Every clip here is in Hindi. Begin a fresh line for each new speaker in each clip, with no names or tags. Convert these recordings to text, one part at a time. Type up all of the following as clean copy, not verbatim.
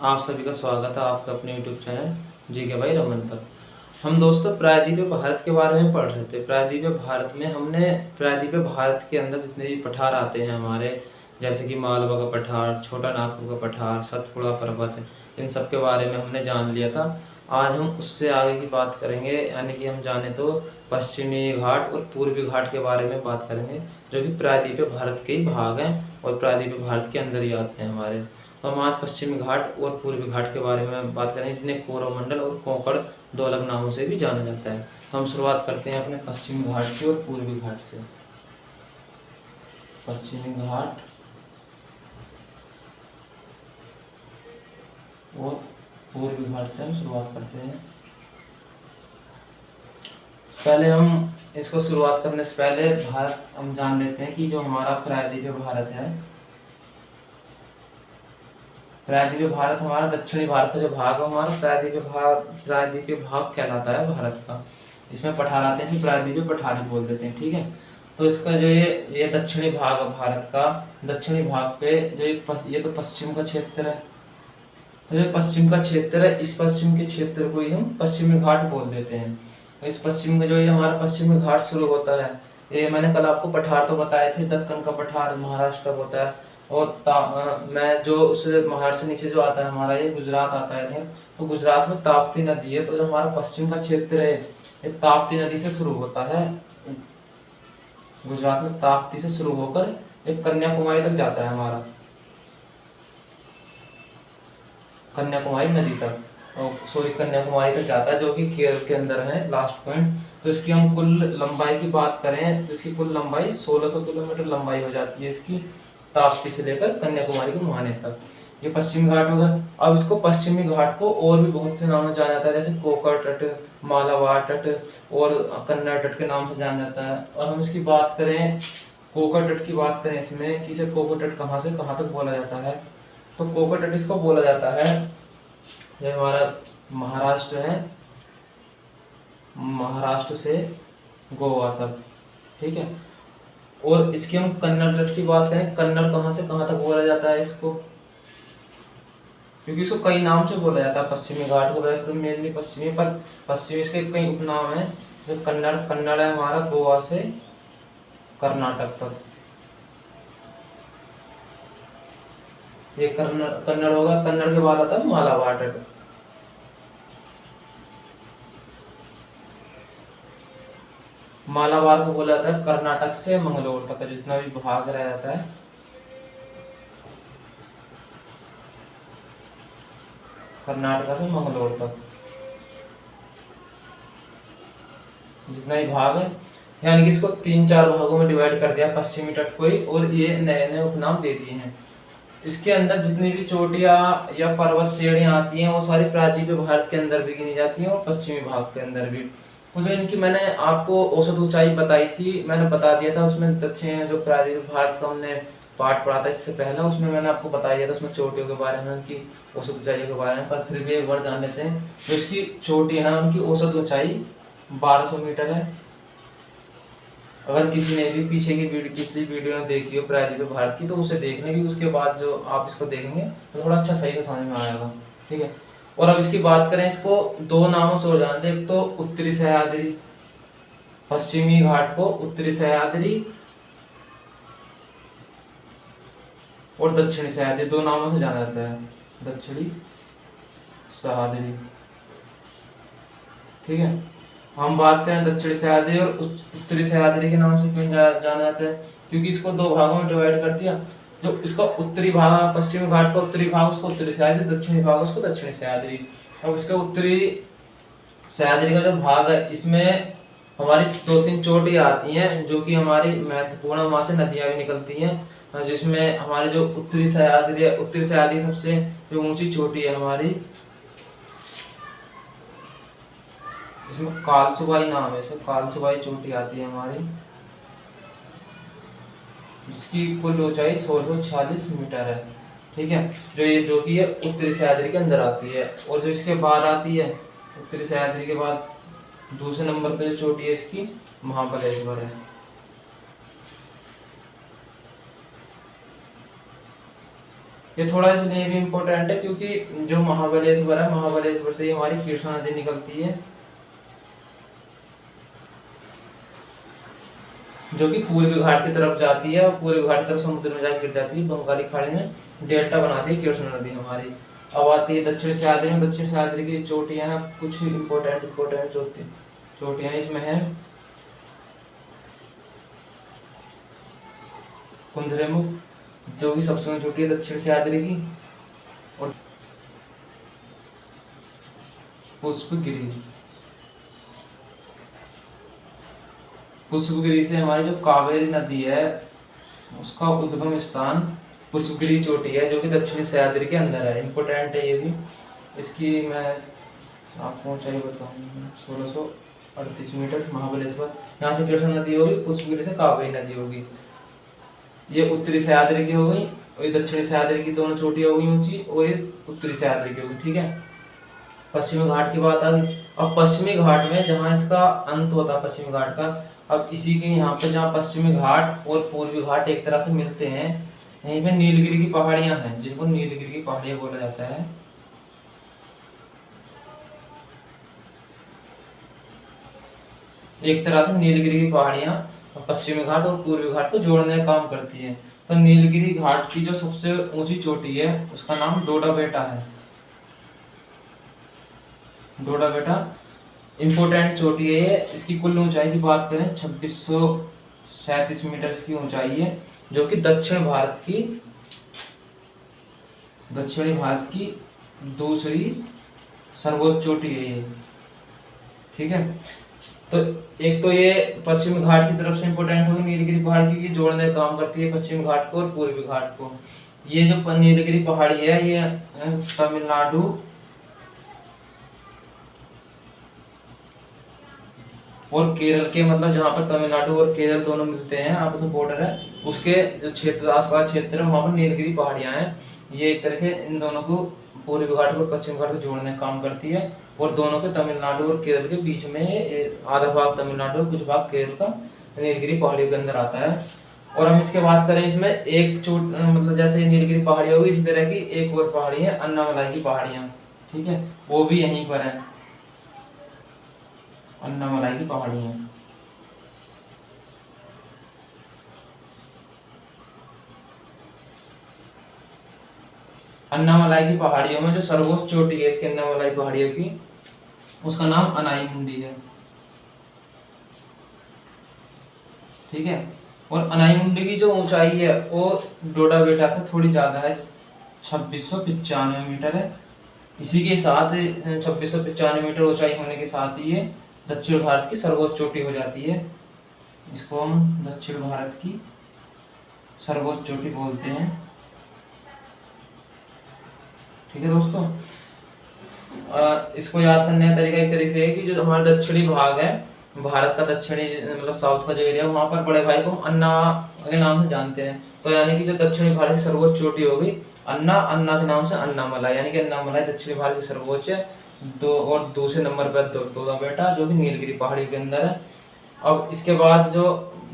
आप सभी का स्वागत है आपके अपने यूट्यूब चैनल जी के भाई रमन पर। हम दोस्तों प्रायद्वीपीय भारत के बारे में पढ़ रहे थे। प्रायद्वीपीय भारत में हमने प्रायद्वीपीय भारत के अंदर जितने भी पठार आते हैं हमारे, जैसे कि मालवा का पठार, छोटा नागपुर का पठार, सतपुड़ा पर्वत, इन सब के बारे में हमने जान लिया था। आज हम उससे आगे की बात करेंगे, यानी कि हम जाने तो पश्चिमी घाट और पूर्वी घाट के बारे में बात करेंगे, जो कि प्रायद्वीपीय भारत के ही भाग हैं और प्रायद्वीपीय भारत के अंदर ही आते हैं हमारे। तो हम आज पश्चिमी घाट और पूर्वी घाट के बारे में बात करेंगे, जिन्हें कोरोमंडल और कोंकण दो अलग नामों से भी जाना जाता है। तो हम शुरुआत करते हैं अपने पश्चिमी घाट से और पूर्वी घाट से। पश्चिमी घाट और पूर्वी घाट से हम शुरुआत करते हैं। पहले हम इसको शुरुआत करने से पहले भारत हम जान लेते हैं कि जो हमारा प्रायद्वीपीय भारत है, प्रायद्वीपीय भारत हमारा दक्षिणी भारत का जो भाग है हमारा प्रायद्वीपीय भाग कहलाता है भारत का। इसमें पठार आते हैं, प्रायद्वीपीय पठारी बोल देते हैं, ठीक है। तो इसका जो ये दक्षिणी भाग है भारत का, दक्षिणी भाग पे जो ये तो पश्चिम का क्षेत्र है। तो जो पश्चिम का क्षेत्र है, इस पश्चिम के क्षेत्र को ही हम पश्चिमी घाट बोल देते हैं। तो इस पश्चिम में जो ये हमारा पश्चिमी घाट शुरू होता है, ये मैंने कल आपको पठार तो बताए थे, दक्कन का पठार महाराष्ट्र तक होता है, और मैं जो उस महाराष्ट्र से नीचे जो आता है हमारा ये गुजरात आता है। तो गुजरात में ताप्ती नदी है, तो जो हमारा पश्चिम का क्षेत्र है ये ताप्ती नदी से शुरू होता है। गुजरात में ताप्ती से शुरू होकर एक कन्याकुमारी तक जाता है हमारा, कन्याकुमारी नदी तक, कन्याकुमारी तक जाता है, जो कि केरल के अंदर है लास्ट पॉइंट। तो इसकी हम कुल लंबाई की बात करें तो इसकी कुल लंबाई 1600 किलोमीटर लंबाई हो जाती है इसकी, ताप्ती से लेकर कन्याकुमारी के मुहाने तक। ये पश्चिमी घाट होगा। अब इसको पश्चिमी घाट को और भी बहुत से नामों से जाना जाता है, जैसे कोकर तट, मालाबार तट और कन्नड़ तट के नाम से जाना जाता है। और हम इसकी बात करें, कोकर तट की बात करें इसमें कि इसे कोकर तट कहाँ से कहाँ तक बोला जाता है, तो कोकर तट इसको बोला जाता है, ये हमारा महाराष्ट्र है, महाराष्ट्र से गोवा तक, ठीक है। और इसकी हम कन्नड़ तट की बात करें, कन्नड़ कहाँ से कहाँ तक बोला जाता है इसको, क्योंकि इसको कई नाम से बोला जाता है पश्चिमी घाट को। वैसे तो मेनली पश्चिमी, पर पश्चिमी इसके कई उपनाम हैं, जैसे कन्नड़ है हमारा गोवा से कर्नाटक तक, ये कन्नड़ होगा। कन्नड़ के बाद आता है मालाबार तट, मालाबार को बोला जाता है कर्नाटक से मंगलोर तक जितना भी भाग रह जाता है, कर्नाटक से मंगलोर तक जितना ही भाग है, यानी कि इसको 3-4 भागों में डिवाइड कर दिया पश्चिमी तट को ही, और ये नए नए उपनाम दे दिए हैं। इसके अंदर जितनी भी चोटियां या पर्वत श्रेणियां आती हैं वो सारी प्रायद्वीपीय भारत के अंदर भी गिनी जाती हैं और पश्चिमी भाग के अंदर भी। तो जो इनकी मैंने आपको औसत ऊंचाई बताई थी, मैंने बता दिया था उसमें दक्षिण जो प्रायद्वीपीय भारत का हमने पाठ पढ़ा था इससे पहले, उसमें मैंने आपको बता दिया था उसमें चोटियों के बारे में, उनकी औसत ऊंचाई के बारे में। पर फिर भी एक बार जान लेते हैं, जो इसकी चोटी है उनकी औसत ऊंचाई 1200 मीटर है। अगर किसी ने भी पीछे की पिछली वीडियो में देखी हो प्रायद्वीपीय भारत की, तो उसे देखने की, उसके बाद जो आप इसको देखेंगे तो थोड़ा अच्छा सही से समझ में आएगा, ठीक है। और अब इसकी बात करें, इसको 2 नामों से और जानते हैं, एक तो उत्तरी सह्याद्री, पश्चिमी घाट को उत्तरी सह्याद्री और दक्षिणी सह्याद्री 2 नामों से जाना जाता है, दक्षिणी सह्याद्री, ठीक है। हम बात करें दक्षिणी सह्याद्री और उत्तरी सह्याद्री के नाम से क्यों जाना जाता है, क्योंकि इसको 2 भागों में डिवाइड कर दिया। जो इसका उत्तरी भाग, पश्चिमी घाट का उत्तरी भाग उसको उत्तरी सह्याद्री, दक्षिणी भाग उसको दक्षिणी सह्याद्री। अब इसका उत्तरी सह्याद्री का जो भाग है इसमें हमारी 2-3 चोटियां आती हैं, जो कि हमारी महत्वपूर्ण, वहां से नदियां भी निकलती हैं, जिसमें हमारे जो उत्तरी सह्याद्री है, उत्तरी सह्याद्री सबसे जो ऊंची चोटी है हमारी, इसमें कालसुबाई नाम है, कालसुबाई चोटी आती है हमारी, जिसकी कुल ऊंचाई 1646 मीटर है, ठीक है। जो कि ये उत्तरी सह्याद्री के अंदर आती है। और जो इसके बाद आती है, उत्तरी सह्याद्री के बाद दूसरे नंबर पे जो चोटी है इसकी महाबलेश्वर है। ये थोड़ा इसलिए भी इम्पोर्टेंट है क्योंकि जो महाबलेश्वर है, महाबलेश्वर से ही हमारी कृष्णा नदी निकलती है, जो कि पूर्वी घाट की तरफ जाती है और पूर्वी घाट की तरफ समुद्र में जाकर गिर जाती है, बंगाली खाड़ी में डेल्टा बनाती है कृष्णा नदी हमारी। अब आती है दक्षिण सह्याद्री में। दक्षिण सह्याद्री की चोटियां, कुछ इम्पोर्टेंट चोटियां इसमें है। कुंद्रेमुख जो कि सबसे ऊंची चोटी है दक्षिण सह्याद्री की, और पुष्पगिरी। पुष्पगिरी से हमारी जो कावेरी नदी है उसका उद्गम स्थान पुष्पगिरी चोटी है, जो कि दक्षिणी सह्याद्री के अंदर है। इम्पोर्टेंट है ये भी। इसकी मैं आपको ऊंचाई बताऊंगा, 1638 मीटर महाबलेश्वर। यहाँ से कृष्णा नदी होगी, पुष्पगिरी से कावेरी नदी होगी। ये उत्तरी सह्याद्री की हो गई और ये दक्षिणी सह्याद्री की दोनों चोटियां हो गई ऊंची, और ये उत्तरी सह्याद्री की होगी। ठीक है, पश्चिमी घाट की बात आ गई। अब पश्चिमी घाट में जहाँ इसका अंत होता है पश्चिमी घाट का, अब इसी के यहाँ पे जहाँ पश्चिमी घाट और पूर्वी घाट एक तरह से मिलते हैं, यहीं पे नीलगिरी की पहाड़ियां हैं, जिनको नीलगिरी की पहाड़ियां बोला जाता है। एक तरह से नीलगिरी की पहाड़ियां पश्चिमी घाट और पूर्वी घाट को जोड़ने का काम करती है। तो नीलगिरी घाट की जो सबसे ऊंची चोटी है उसका नाम डोडा बेटा है। डोडा बेटा इम्पोर्टेंट चोटी है। इसकी कुल ऊंचाई की बात करें 2637 मीटर की ऊंचाई है, जो कि दक्षिणी भारत की दूसरी सर्वोच्च चोटी है ये। ठीक है, तो एक तो ये पश्चिमी घाट की तरफ से इम्पोर्टेंट होगी नीलगिरी पहाड़ी की, जोड़ने का काम करती है पश्चिमी घाट को और पूर्वी घाट को। ये जो नीलगिरी पहाड़ी है ये तमिलनाडु और केरल के, मतलब जहाँ पर तमिलनाडु और केरल दोनों मिलते हैं, आपस में बॉर्डर है, उसके जो क्षेत्र आसपास क्षेत्र है वहाँ पर नीलगिरी पहाड़ियाँ हैं। ये एक तरह से इन दोनों को पूर्वी घाट को और पश्चिम घाट को जोड़ने का काम करती है, और दोनों के तमिलनाडु और केरल के बीच में आधा भाग तमिलनाडु और कुछ भाग केरल का नीलगिरी पहाड़ियों के अंदर आता है। और हम इसके बात करें, इसमें एक चोट मतलब जैसे नीलगिरी पहाड़ी होगी, इसी तरह की एक और पहाड़ी है अन्नामलाई की पहाड़ियाँ। ठीक है, वो भी यहीं पर है, अन्नामलाई की पहाड़ियाँ। अन्नामलाई की पहाड़ियों में जो सर्वोच्च चोटी है इसके अन्नामलाई पहाड़ियों की, उसका नाम अनाई मुंडी है। ठीक है, और अनाई मुंडी की जो ऊंचाई है वो डोडा बेटा से थोड़ी ज्यादा है, 2695 मीटर है। इसी के साथ 2695 मीटर ऊंचाई होने के साथ ही ये दक्षिण भारत की सर्वोच्च चोटी हो जाती है। इसको हम दक्षिण भारत की सर्वोच्च चोटी बोलते हैं। ठीक है दोस्तों, इसको याद करने का तरीका एक तरीके से है कि जो हमारा दक्षिणी भाग है भारत का, दक्षिणी मतलब साउथ का जो एरिया है, वहाँ पर बड़े भाई को अन्ना के नाम से जानते हैं। तो यानी कि जो दक्षिणी भारत की सर्वोच्च चोटी होगी अन्ना के नाम से अन्नामलाई, यानी कि अन्नामलाई दक्षिणी भारत की सर्वोच्च है। और दूसरे नंबर पर डोडा बेटा जो कि नीलगिरी पहाड़ी के अंदर है। अब इसके बाद जो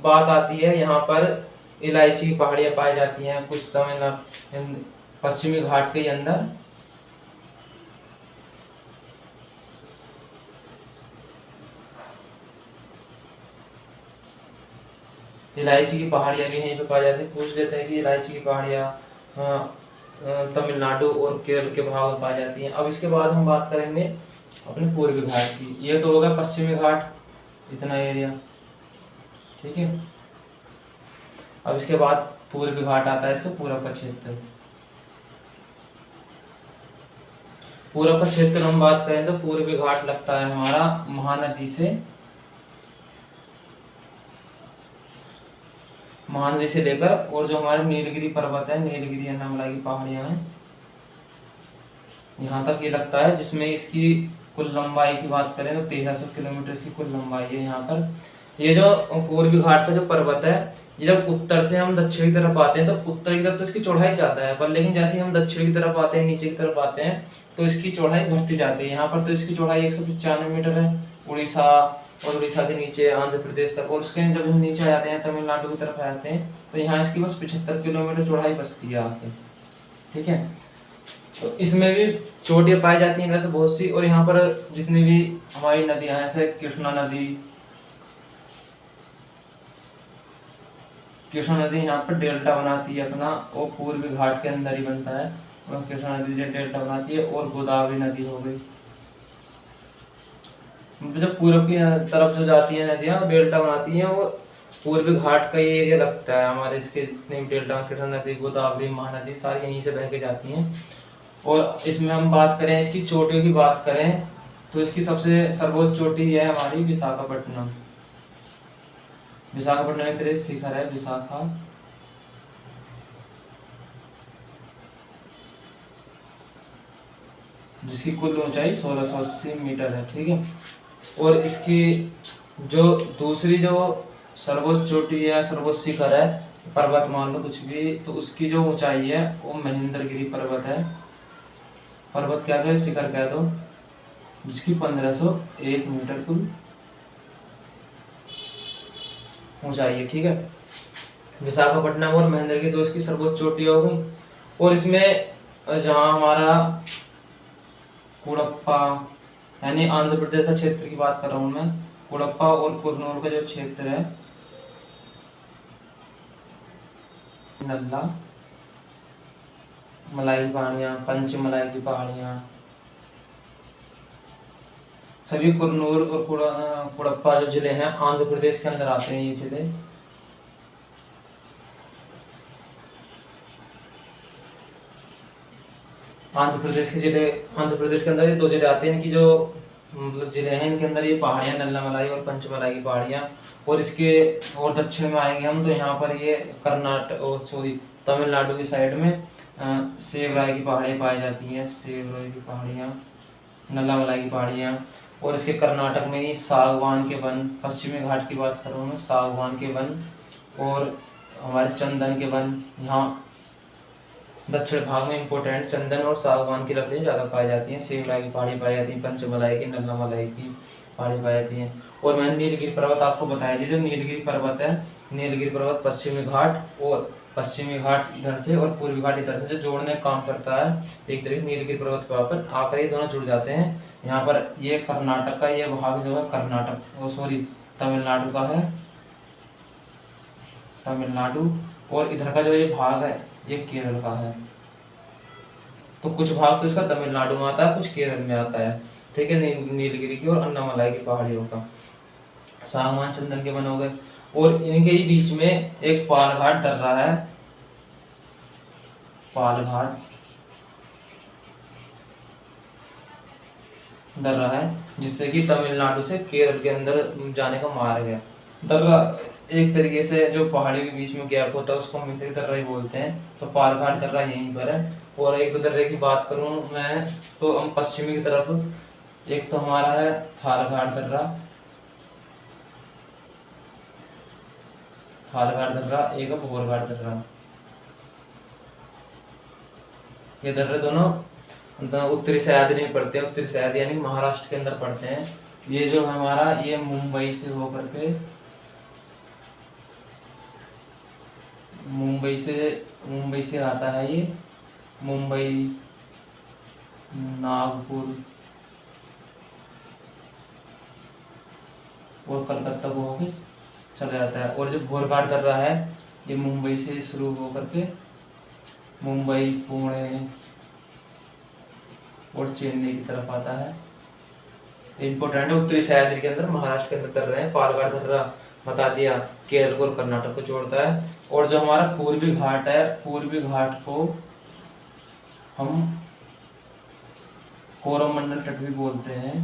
बात आती है, यहाँ पर इलायची की पहाड़ियाँ पाई जाती हैं कुछ तमिलनाडु पश्चिमी घाट के अंदर। इलायची की पहाड़ियाँ भी यहीं पे पाई जाती है। पूछ लेते हैं कि इलायची की पहाड़ियाँ तमिलनाडु और केरल के भाग में पाई जाती हैं। अब इसके बाद हम बात करेंगे अपने पूर्वी घाट की। ये तो होगा पश्चिमी घाट, इतना एरिया। ठीक है, अब इसके बाद पूर्वी घाट आता है, इसका पूरब का क्षेत्र। पूरब का क्षेत्र हम बात करें तो पूर्वी घाट लगता है हमारा महानदी से लेकर, और जो हमारे नीलगिरी पर्वत है, नीलगिरी अन्नामलाई की पहाड़ियां हैं, यहाँ तक ये लगता है, जिसमें इसकी कुल लंबाई की बात करें तो 1300 किलोमीटर की कुल लंबाई है यहाँ पर। ये जो पूर्वी घाट का जो पर्वत है, ये जब उत्तर से हम दक्षिण की तरफ आते हैं तो उत्तर की तरफ तो इसकी चौड़ाई ज्यादा है, पर लेकिन जैसे ही हम दक्षिण की तरफ आते हैं, नीचे की तरफ आते हैं, तो इसकी चौड़ाई घटती जाती है। यहाँ पर तो इसकी चौड़ाई 195 मीटर है, उड़ीसा और उड़ीसा के नीचे आंध्र प्रदेश तक, और उसके जब हम नीचे आ जाते हैं तमिलनाडु की तरफ आते हैं तो यहाँ इसकी बस 75 किलोमीटर चौड़ाई बचती है आके। ठीक है। तो इसमें भी चोटियाँ पाई जाती हैं वैसे बहुत सी, और यहाँ पर जितनी भी हमारी नदियाँ हैं जैसे कृष्णा नदी यहाँ पर डेल्टा बनाती है अपना, और पूर्वी घाट के अंदर ही बनता है, और कृष्णा नदी डेल्टा बनाती है। और गोदावरी नदी हो गई, जो पूर्व की तरफ जो जाती है नदियाँ डेल्टा बनाती हैं, वो पूर्वी घाट का ये एरिया लगता है हमारे, इसके जितने भी डेल्टा, कृष्णा नदी, गोदावरी, महानदी सारी यहीं से बह के जाती हैं। और इसमें हम बात करें इसकी चोटियों की बात करें तो इसकी सबसे सर्वोच्च चोटी है हमारी विशाखापट्टनम। विशाखापट्टनम एक तरह शिखर है विशाखा, जिसकी कुल ऊंचाई 1680 मीटर है। ठीक है। और इसकी जो दूसरी जो सर्वोच्च चोटी है, सर्वोच्च शिखर है, पर्वत मान लो कुछ भी, तो उसकी जो ऊंचाई है वो महेंद्रगिरी पर्वत है। पर्वत क्या दो, शिखर कह दो, जिसकी 1501 मीटर कुल ऊंचाई है। ठीक है। विशाखापट्टनम और महेंद्रगिरी तो इसकी सर्वोच्च चोटी हो गई। और इसमें जहाँ हमारा कुड़प्पा यानी आंध्र प्रदेश का क्षेत्र की बात कर रहा हूँ मैं, कुड़प्पा और कुरनूल का जो क्षेत्र है, नल्ला, मलाई पहाड़ियाँ, पंचमलाई की पहाड़ियाँ, सभी कुरनूल और कुड़प्पा जो जिले हैं आंध्र प्रदेश के अंदर आते हैं। ये जिले आंध्र प्रदेश के अंदर ये दो जिले आते हैं। इनकी जो मतलब जिले हैं इनके अंदर ये पहाड़ियाँ, नल्ला मलाई और पंचमलाई की पहाड़ियाँ। और इसके और दक्षिण में आएंगे हम तो यहाँ पर ये कर्नाटक और तमिलनाडु की साइड में सेवराय की पहाड़ियाँ पाई जाती हैं, सेवराय की पहाड़ियाँ, नल्ला मलाई की पहाड़ियाँ। और इसके कर्नाटक में ही सागवान के वन, पश्चिमी घाट की बात कर रहा हूँ मैं, सागवान के वन और हमारे चंदन के वन, यहाँ दक्षिण भाग में इंपोर्टेंट चंदन और सागवान की लकड़ियाँ ज़्यादा पाई जाती हैं। सेवराई की पहाड़ी पाई जाती है, पंचमलाई की, नल्ला मलाई की पहाड़ी पाई जाती हैं। और मैंने नीलगिरी पर्वत आपको बताया थी, जो नीलगिरी पर्वत है, नीलगिरी पर्वत पश्चिमी घाट इधर से और पूर्वी घाट इधर से जो जोड़ने का काम करता है। एक तरीके नीलगिरी पर्वत पर आकर ये दोनों जुड़ जाते हैं। यहाँ पर ये कर्नाटक का ये भाग जो है तमिलनाडु का है, तमिलनाडु, और इधर का जो ये भाग है ये केरल का है। तो कुछ भाग तो इसका तमिलनाडु में आता है, कुछ केरल में आता है। ठीक है। नीलगिरी की और अन्नामलाई की पहाड़ियों का सागवान चंदन के वन हो गए। और इनके ही बीच में एक पालघाट दर्रा है, पालघाट दर्रा है, जिससे कि तमिलनाडु से केरल के अंदर जाने का मार्ग है। दर्रा एक तरीके से जो पहाड़ियों के बीच में गैप होता है उसको हम मित्र दर्रा ही बोलते हैं। तो पालघाट दर्रा यहीं पर है। और एक दो दर्रे की बात करूं मैं तो हम पश्चिमी की तरफ, एक तो हमारा है थारघाट दर्रा, एक है भोरघाट दर्रा। ये दर्रे दोनों उत्तरी सह्याद्री में पड़ते हैं, उत्तरी सह्याद्री यानी महाराष्ट्र के अंदर पड़ते हैं। ये जो हमारा ये मुंबई से आता है, ये मुंबई, नागपुर और कलकत्ता को होकर चला जाता है। और जो भोरघाट दर्रा है ये मुंबई से शुरू होकर के मुंबई, पुणे और चेन्नई की तरफ आता है। इम्पोर्टेंट है, उत्तरी सह्याद्री के अंदर महाराष्ट्र के अंदर दर्रे हैं। पालघाट दर्रा बता दिया, केरल और कर्नाटक को जोड़ता है। और जो हमारा पूर्वी घाट है, पूर्वी घाट को हम कोरोमंडल तट भी बोलते हैं।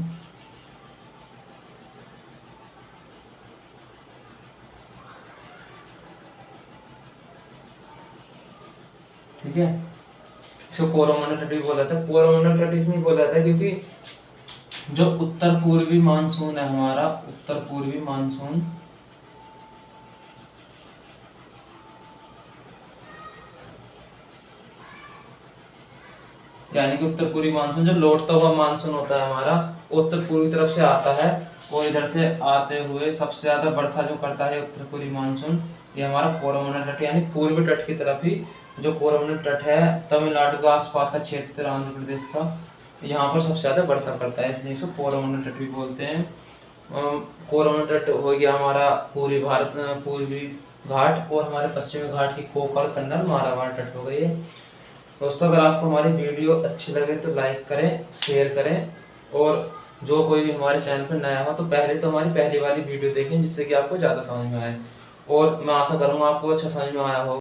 ठीक है। इसको कोरोमंडल तट भी बोला था। कोरोमंडल तट इसलिए बोला था क्योंकि जो उत्तर पूर्वी मानसून है हमारा, उत्तर पूर्वी मानसून यानी कि उत्तर पूर्वी मानसून जो लौटता हुआ मानसून होता है हमारा, उत्तर पूर्वी तरफ से आता है। और इधर से आते हुए सबसे ज्यादा वर्षा जो करता है उत्तर पूर्वी मानसून, ये हमारा कोरोमंडल तट यानी पूर्वी तट की तरफ ही जो कोरोमंडल तट है तमिलनाडु का आसपास का क्षेत्र, आंध्र प्रदेश का, यहाँ पर सबसे ज़्यादा वर्षा पड़ता है, इसलिए इसको कोरोमंडल तट भी बोलते हैं। कोरोमंडल तट हो गया हमारा पूर्वी भारत पूर्वी घाट, और हमारे पश्चिमी घाट की कोकण, कन्नड़, मारवाड़ तट हो गई है। दोस्तों अगर आपको हमारी वीडियो अच्छी लगे तो लाइक करें, शेयर करें, और जो कोई भी हमारे चैनल पर नया हो तो पहले तो हमारी पहली वाली वीडियो देखें, जिससे कि आपको ज़्यादा समझ में आए, और मैं आशा करूँगा आपको अच्छा समझ में आया हो।